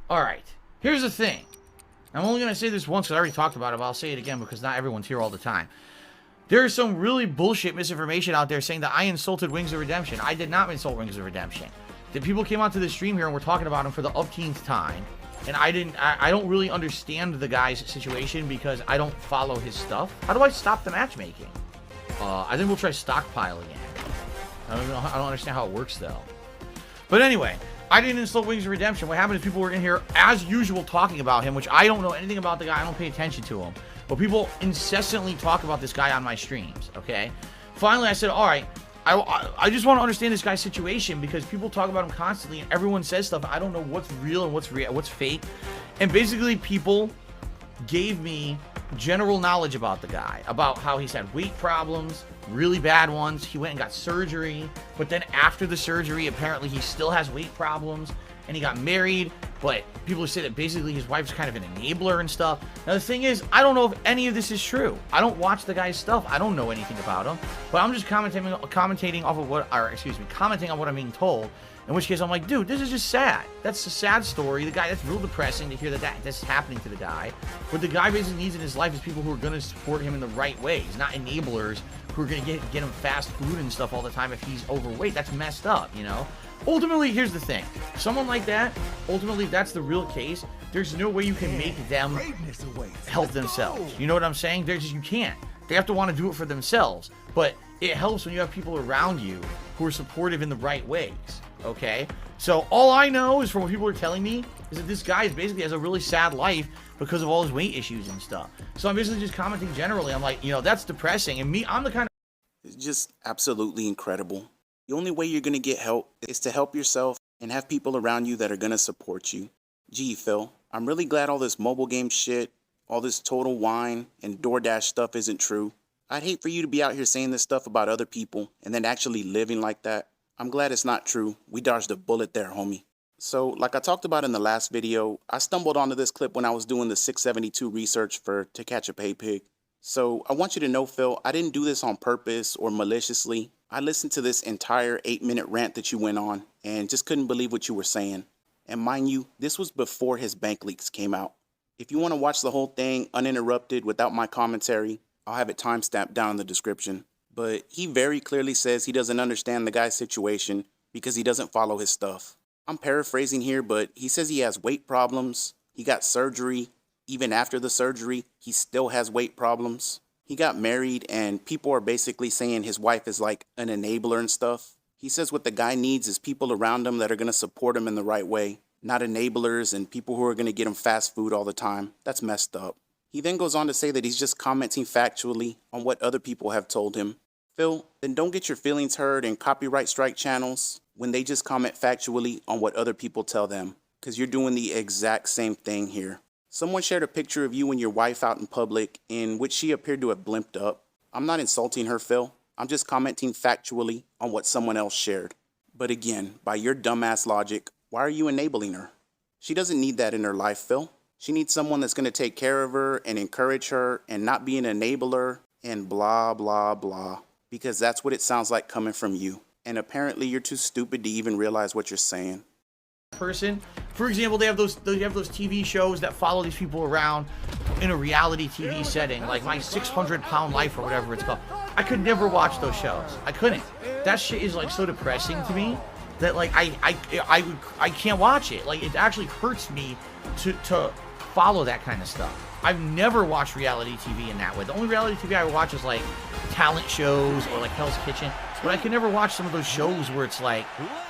Alright, here's the thing. I'm only going to say this once because I already talked about it, but I'll say it again because not everyone's here all the time. There is some really bullshit misinformation out there saying that I insulted Wings of Redemption. I did not insult Wings of Redemption. The people came onto the stream here and were talking about him for the upteenth time. And I don't really understand the guy's situation because I don't follow his stuff. How do I stop the matchmaking? I think we'll try stockpile again. I don't understand how it works though. But anyway, I didn't insult Wings of Redemption. What happened is people were in here as usual talking about him, which I don't know anything about the guy. I don't pay attention to him. But people incessantly talk about this guy on my streams, okay? Finally, I said, all right, I just want to understand this guy's situation because people talk about him constantly and everyone says stuff. I don't know what's real and what's fake. And basically people gave me general knowledge about the guy, about how he's had weight problems, really bad ones. He went and got surgery, but then after the surgery, apparently he still has weight problems, and he got married, but people say that basically his wife's kind of an enabler and stuff. Now the thing is, I don't know if any of this is true. I don't watch the guy's stuff. I don't know anything about him, but I'm just commenting off of commenting on what I'm being told. In which case I'm like, dude, this is just sad. That's a sad story. The guy, that's real depressing to hear that that's happening to the guy. What the guy basically needs in his life is people who are going to support him in the right ways, not enablers who are going to get him fast food and stuff all the time if he's overweight. That's messed up, you know? Ultimately, here's the thing. Someone like that, ultimately, if that's the real case, there's no way you can make them help themselves. You know what I'm saying? You can't. They have to want to do it for themselves. But it helps when you have people around you who are supportive in the right ways. Okay? So all I know is from what people are telling me is that this guy basically has a really sad life because of all his weight issues and stuff. So I'm basically just commenting generally. I'm like, you know, that's depressing. And I'm the kind of... It's just absolutely incredible. The only way you're going to get help is to help yourself and have people around you that are going to support you. Gee, Phil, I'm really glad all this mobile game shit, all this Total Wine and DoorDash stuff isn't true. I'd hate for you to be out here saying this stuff about other people and then actually living like that. I'm glad it's not true. We dodged a bullet there, homie. So, like I talked about in the last video, I stumbled onto this clip when I was doing the 672 research for TCaPP. So, I want you to know, Phil, I didn't do this on purpose or maliciously. I listened to this entire 8-minute rant that you went on and just couldn't believe what you were saying. And mind you, this was before his bank leaks came out. If you want to watch the whole thing uninterrupted without my commentary, I'll have it timestamped down in the description. But he very clearly says he doesn't understand the guy's situation because he doesn't follow his stuff. I'm paraphrasing here, but he says he has weight problems. He got surgery. Even after the surgery, he still has weight problems. He got married and people are basically saying his wife is like an enabler and stuff. He says what the guy needs is people around him that are going to support him in the right way, not enablers and people who are going to get him fast food all the time. That's messed up. He then goes on to say that he's just commenting factually on what other people have told him. Phil, then don't get your feelings hurt in copyright strike channels when they just comment factually on what other people tell them, because you're doing the exact same thing here. Someone shared a picture of you and your wife out in public in which she appeared to have blimped up. I'm not insulting her, Phil. I'm just commenting factually on what someone else shared. But again, by your dumbass logic, why are you enabling her? She doesn't need that in her life, Phil. She needs someone that's going to take care of her and encourage her and not be an enabler and blah, blah, blah. Because that's what it sounds like coming from you. And apparently you're too stupid to even realize what you're saying. Person, for example, they have those TV shows that follow these people around in a reality TV setting, like My 600-Pound Life or whatever it's called. I could never watch those shows. I couldn't. That shit is like so depressing to me that like I can't watch it. Like it actually hurts me to follow that kind of stuff. I've never watched reality TV in that way. The only reality TV I watch is like talent shows or like Hell's Kitchen, but I can never watch some of those shows where it's like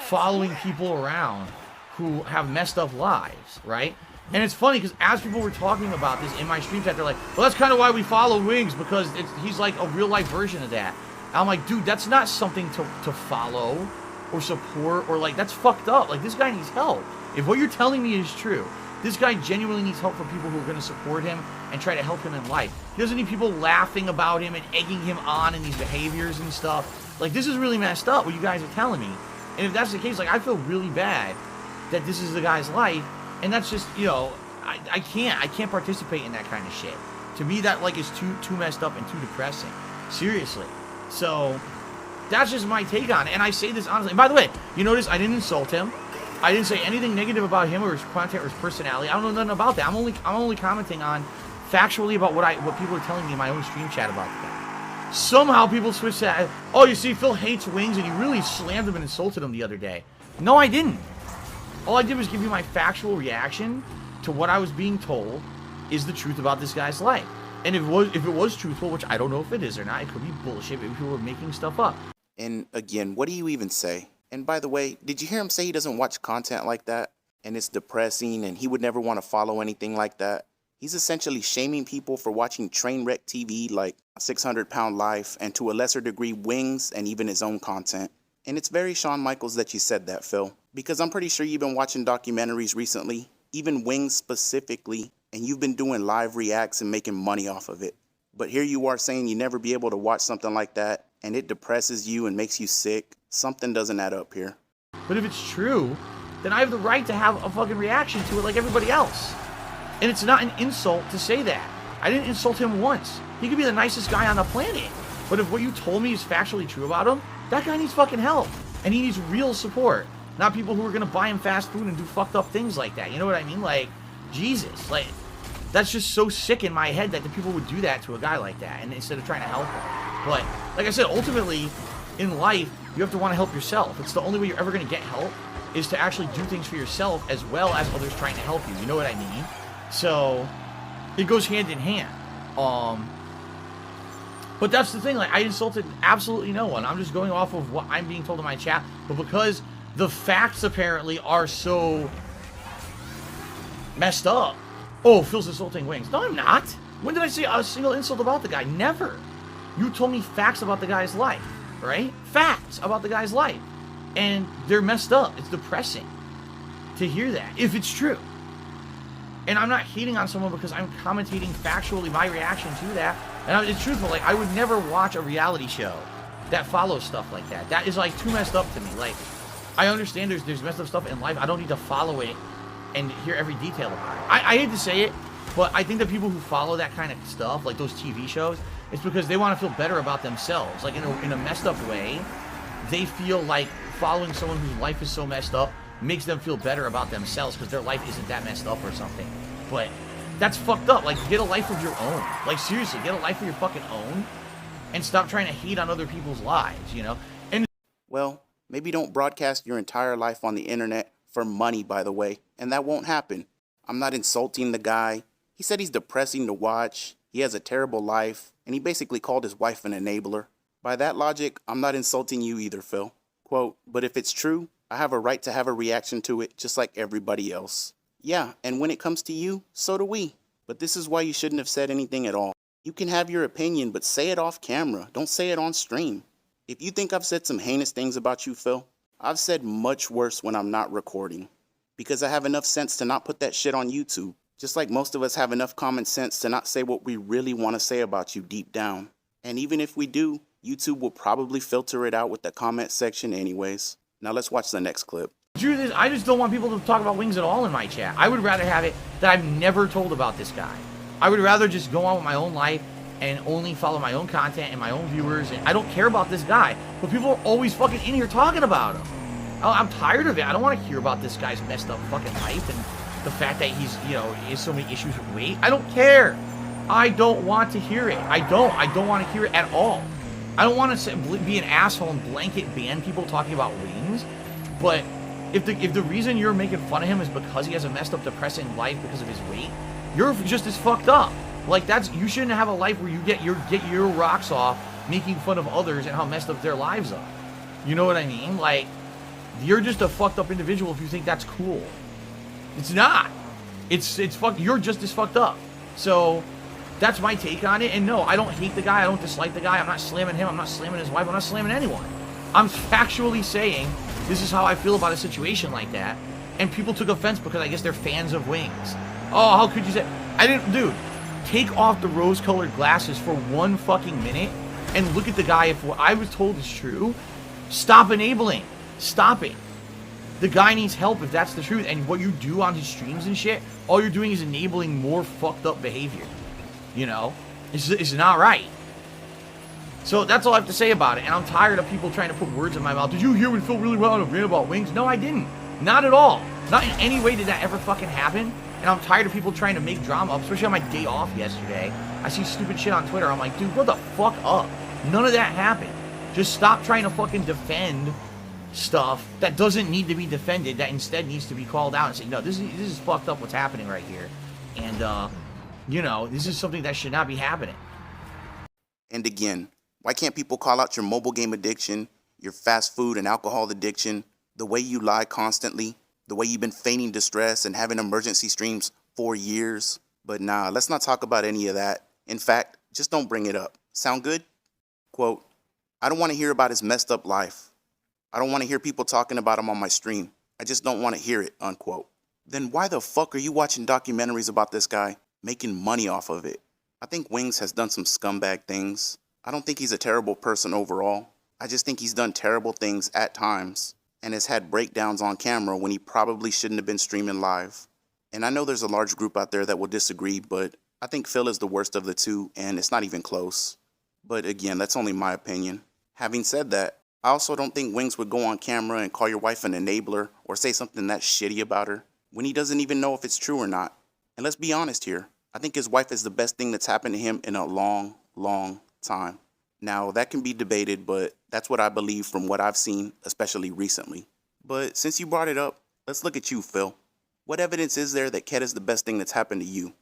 following people around who have messed up lives, right? And it's funny because as people were talking about this in my stream chat, they're like, well, that's kind of why we follow Wings, because he's like a real life version of that. And I'm like, dude, that's not something to follow or support, or like, that's fucked up. Like, this guy needs help. If what you're telling me is true, this guy genuinely needs help from people who are going to support him and try to help him in life. He doesn't need people laughing about him and egging him on in these behaviors and stuff. Like, this is really messed up, what you guys are telling me. And if that's the case, like, I feel really bad that this is the guy's life, and that's just, you know, I can't participate in that kind of shit. To me, that like is too messed up and too depressing. Seriously. So that's just my take on it, and I say this honestly. And by the way, you notice I didn't insult him. I didn't say anything negative about him or his content or his personality. I don't know nothing about that. I'm only commenting on factually about what people are telling me in my own stream chat about the guy. Somehow people switch that. Oh, you see, Phil hates Wings, and you really slammed him and insulted him the other day. No, I didn't. All I did was give you my factual reaction to what I was being told is the truth about this guy's life. And if it was truthful, which I don't know if it is or not, it could be bullshit. Maybe people were making stuff up. And again, what do you even say? And by the way, did you hear him say he doesn't watch content like that? And it's depressing and he would never want to follow anything like that? He's essentially shaming people for watching train wreck TV like 600 Pound Life and to a lesser degree Wings and even his own content. And it's very Shawn Michaels that you said that, Phil. Because I'm pretty sure you've been watching documentaries recently, even Wings specifically, and you've been doing live reacts and making money off of it. But here you are saying you never be able to watch something like that and it depresses you and makes you sick. Something doesn't add up here. But if it's true, then I have the right to have a fucking reaction to it like everybody else. And it's not an insult to say that. I didn't insult him once. He could be the nicest guy on the planet. But if what you told me is factually true about him, that guy needs fucking help. And he needs real support. Not people who are going to buy him fast food and do fucked up things like that. You know what I mean? Like, Jesus. Like, that's just so sick in my head that the people would do that to a guy like that. And instead of trying to help him. But, like I said, ultimately, in life, you have to want to help yourself. It's the only way you're ever going to get help is to actually do things for yourself as well as others trying to help you. You know what I mean? So, it goes hand in hand. But that's the thing. Like, I insulted absolutely no one. I'm just going off of what I'm being told in my chat. But because the facts apparently are so messed up. Oh, Phil's insulting Wings. No, I'm not. When did I say a single insult about the guy? Never. You told me facts about the guy's life. Right? Facts about the guy's life. And they're messed up. It's depressing to hear that, if it's true. And I'm not hating on someone because I'm commentating factually my reaction to that. And it's truthful. Like, I would never watch a reality show that follows stuff like that. That is, like, too messed up to me. Like, I understand there's messed up stuff in life. I don't need to follow it and hear every detail about it. I hate to say it, but I think the people who follow that kind of stuff, like those TV shows, it's because they want to feel better about themselves. Like, in a messed up way, they feel like following someone whose life is so messed up makes them feel better about themselves because their life isn't that messed up or something. But that's fucked up. Like, get a life of your own. Like, seriously, get a life of your fucking own and stop trying to hate on other people's lives, you know? And well, maybe don't broadcast your entire life on the internet for money, by the way, and that won't happen. I'm not insulting the guy. He said he's depressing to watch. He has a terrible life, and he basically called his wife an enabler. By that logic, I'm not insulting you either, Phil. Quote, but if it's true, I have a right to have a reaction to it just like everybody else. Yeah, and when it comes to you, so do we. But this is why you shouldn't have said anything at all. You can have your opinion, but say it off camera. Don't say it on stream. If you think I've said some heinous things about you, Phil, I've said much worse when I'm not recording. Because I have enough sense to not put that shit on YouTube. Just like most of us have enough common sense to not say what we really want to say about you deep down. And even if we do, YouTube will probably filter it out with the comment section anyways. Now let's watch the next clip. the truth is, I just don't want people to talk about Wings at all in my chat. I would rather have it that I've never told about this guy. I would rather just go on with my own life and only follow my own content and my own viewers, and I don't care about this guy. But people are always fucking in here talking about him. I'm tired of it. I don't want to hear about this guy's messed up fucking life and the fact that he's, you know, he has so many issues with weight. I don't care. I don't want to hear it. I don't want to hear it at all. I don't want to be an asshole and blanket ban people talking about Wings, but if the reason you're making fun of him is because he has a messed up, depressing life because of his weight, you're just as fucked up. Like, you shouldn't have a life where you get your rocks off making fun of others and how messed up their lives are. You know what I mean? Like, you're just a fucked up individual if you think that's cool. It's not. It's fucked. You're just as fucked up. So that's my take on it. And no, I don't hate the guy. I don't dislike the guy. I'm not slamming him. I'm not slamming his wife. I'm not slamming anyone. I'm factually saying this is how I feel about a situation like that. And people took offense because I guess they're fans of Wings. Oh, how could you say? I didn't, dude. Take off the rose-colored glasses for 1 fucking minute and look at the guy. If what I was told is true, stop enabling. Stop it. The guy needs help if that's the truth. And what you do on his streams and shit, all you're doing is enabling more fucked up behavior. You know? It's not right. So that's all I have to say about it. And I'm tired of people trying to put words in my mouth. Did you hear when Phil really went on a rant about Wings? No, I didn't. Not at all. Not in any way did that ever fucking happen. And I'm tired of people trying to make drama up, especially on my day off yesterday. I see stupid shit on Twitter. I'm like, dude, what the fuck up? None of that happened. Just stop trying to fucking defend stuff that doesn't need to be defended, that instead needs to be called out and say, no, this is fucked up what's happening right here. And, you know, this is something that should not be happening. And again, why can't people call out your mobile game addiction, your fast food and alcohol addiction, the way you lie constantly, the way you've been feigning distress and having emergency streams for years? But nah, let's not talk about any of that. In fact, just don't bring it up. Sound good? Quote, I don't want to hear about his messed up life. I don't want to hear people talking about him on my stream. I just don't want to hear it, unquote. Then why the fuck are you watching documentaries about this guy, making money off of it? I think Wings has done some scumbag things. I don't think he's a terrible person overall. I just think he's done terrible things at times and has had breakdowns on camera when he probably shouldn't have been streaming live. And I know there's a large group out there that will disagree, but I think Phil is the worst of the two, and it's not even close. But again, that's only my opinion. Having said that, I also don't think Wings would go on camera and call your wife an enabler or say something that shitty about her when he doesn't even know if it's true or not. And let's be honest here, I think his wife is the best thing that's happened to him in a long, long time. Now, that can be debated, but that's what I believe from what I've seen, especially recently. But since you brought it up, let's look at you, Phil. What evidence is there that khet is the best thing that's happened to you?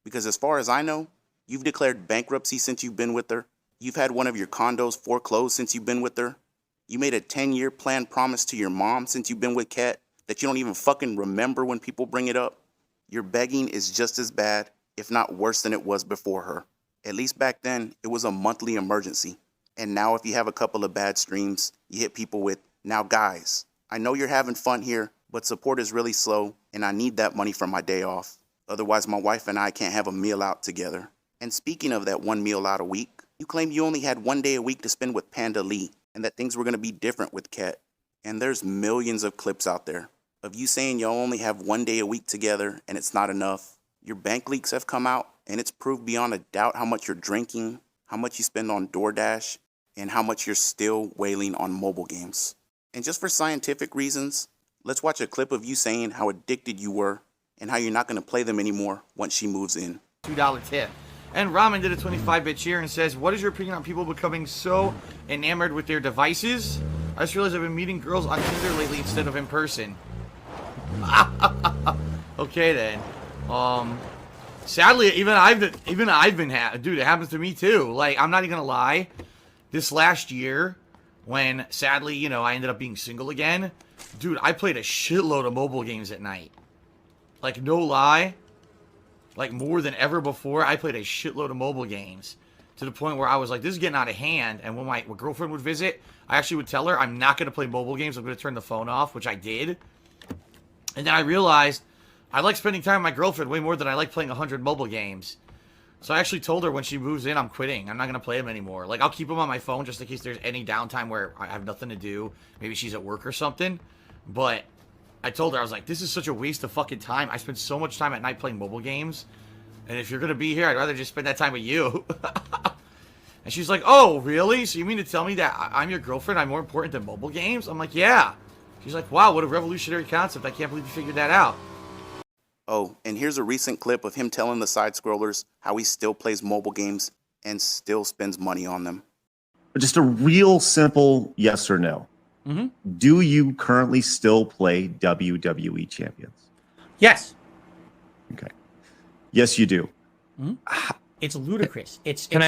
Because as far as I know, you've declared bankruptcy since you've been with her. You've had one of your condos foreclosed since you've been with her. You made a 10-year planned promise to your mom since you've been with khet that you don't even fucking remember when people bring it up. Your begging is just as bad, if not worse than it was before her. At least back then, it was a monthly emergency. And now if you have a couple of bad streams, you hit people with, now guys, I know you're having fun here, but support is really slow, and I need that money for my day off. Otherwise, my wife and I can't have a meal out together. And speaking of that one meal out a week, you claim you only had 1 day a week to spend with Panda Lee, and that things were going to be different with khet. And there's millions of clips out there of you saying y'all only have 1 day a week together and it's not enough. Your bank leaks have come out, and it's proved beyond a doubt how much you're drinking, how much you spend on DoorDash, and how much you're still wailing on mobile games. And just for scientific reasons, let's watch a clip of you saying how addicted you were and how you're not going to play them anymore once she moves in. $2 tip. And Ramen did a 25-bit cheer and says, what is your opinion on people becoming so enamored with their devices? I just realized I've been meeting girls on Tinder lately instead of in person. Okay then. Sadly, even I've been dude, it happens to me too. Like, I'm not even gonna lie. This last year, when sadly, you know, I ended up being single again, dude, I played a shitload of mobile games at night. Like, no lie. Like, more than ever before, I played a shitload of mobile games. To the point where I was like, this is getting out of hand. And when my girlfriend would visit, I actually would tell her, I'm not going to play mobile games. I'm going to turn the phone off, which I did. And then I realized I like spending time with my girlfriend way more than I like playing 100 mobile games. So I actually told her when she moves in, I'm quitting. I'm not going to play them anymore. Like, I'll keep them on my phone just in case there's any downtime where I have nothing to do. Maybe she's at work or something. But I told her, I was like, this is such a waste of fucking time. I spend so much time at night playing mobile games. And if you're going to be here, I'd rather just spend that time with you. And she's like, oh, really? So you mean to tell me that I'm your girlfriend? I'm more important than mobile games? I'm like, yeah. She's like, wow, what a revolutionary concept. I can't believe you figured that out. Oh, and here's a recent clip of him telling the side-scrollers how he still plays mobile games and still spends money on them. Just a real simple yes or no. Mm-hmm. Do you currently still play WWE Champions? Yes. Okay. Yes, you do. Mm-hmm. It's ludicrous. Can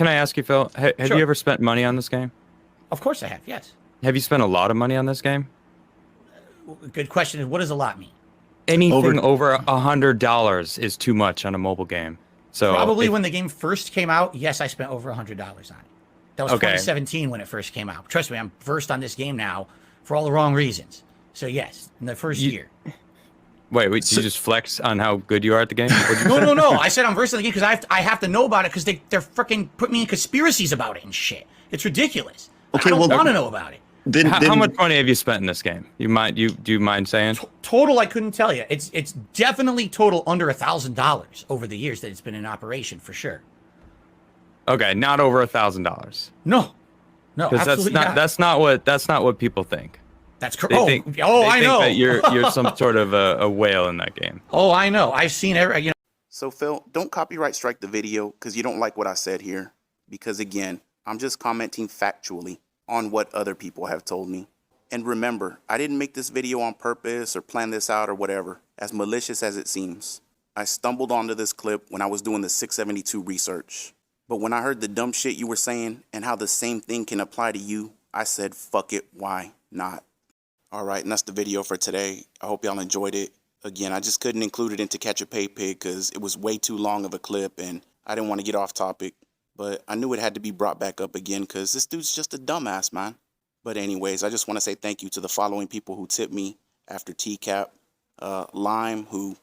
I ask you, Phil? Have Sure. you ever spent money on this game? Of course I have. Yes. Have you spent a lot of money on this game? Good question. What does a lot mean? Anything over $100 is too much on a mobile game. So Probably when the game first came out, yes, I spent over $100 on it. That was Okay. 2017 when it first came out. Trust me, I'm versed on this game now for all the wrong reasons. So yes, in the first year. Wait, did you just flex on how good you are at the game? No. I said I'm versed in the game because I have to know about it because they're freaking put me in conspiracies about it and shit. It's ridiculous. Okay, I don't well, want to know about it. Then, How much money have you spent in this game? Do you mind saying? Total, I couldn't tell you. It's definitely total under $1,000 over the years that it's been in operation for sure. Okay, not over $1,000. No, Because absolutely not. that's not what people think. That's correct. They Oh, think, I think know. that you're some sort of a whale in that game. Oh, I know. I've seen every. So Phil, don't copyright strike the video because you don't like what I said here. Because again, I'm just commenting factually on what other people have told me. And remember, I didn't make this video on purpose or plan this out or whatever, as malicious as it seems. I stumbled onto this clip when I was doing the 672 research. But when I heard the dumb shit you were saying and how the same thing can apply to you, I said, fuck it, why not? Alright, and that's the video for today. I hope y'all enjoyed it. Again, I just couldn't include it into TCaPP because it was way too long of a clip and I didn't want to get off topic. But I knew it had to be brought back up again because this dude's just a dumbass, man. But anyways, I just want to say thank you to the following people who tipped me after TCaP. Lime, who,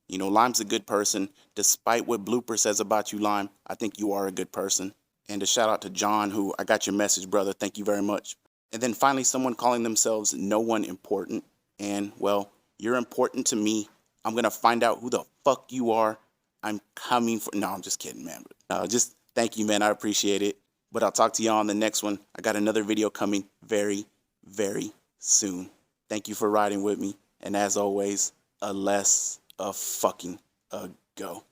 you know, Lime's a good person. Despite what Blooper says about you, Lime, I think you are a good person. And a shout out to John, who, I got your message, brother. Thank you very much. And then finally, someone calling themselves No One Important. And, well, you're important to me. I'm going to find out who the fuck you are. I'm coming for... No, I'm just kidding, man. Just thank you, man. I appreciate it. But I'll talk to y'all on the next one. I got another video coming very, very soon. Thank you for riding with me. And as always, a less a fucking a go.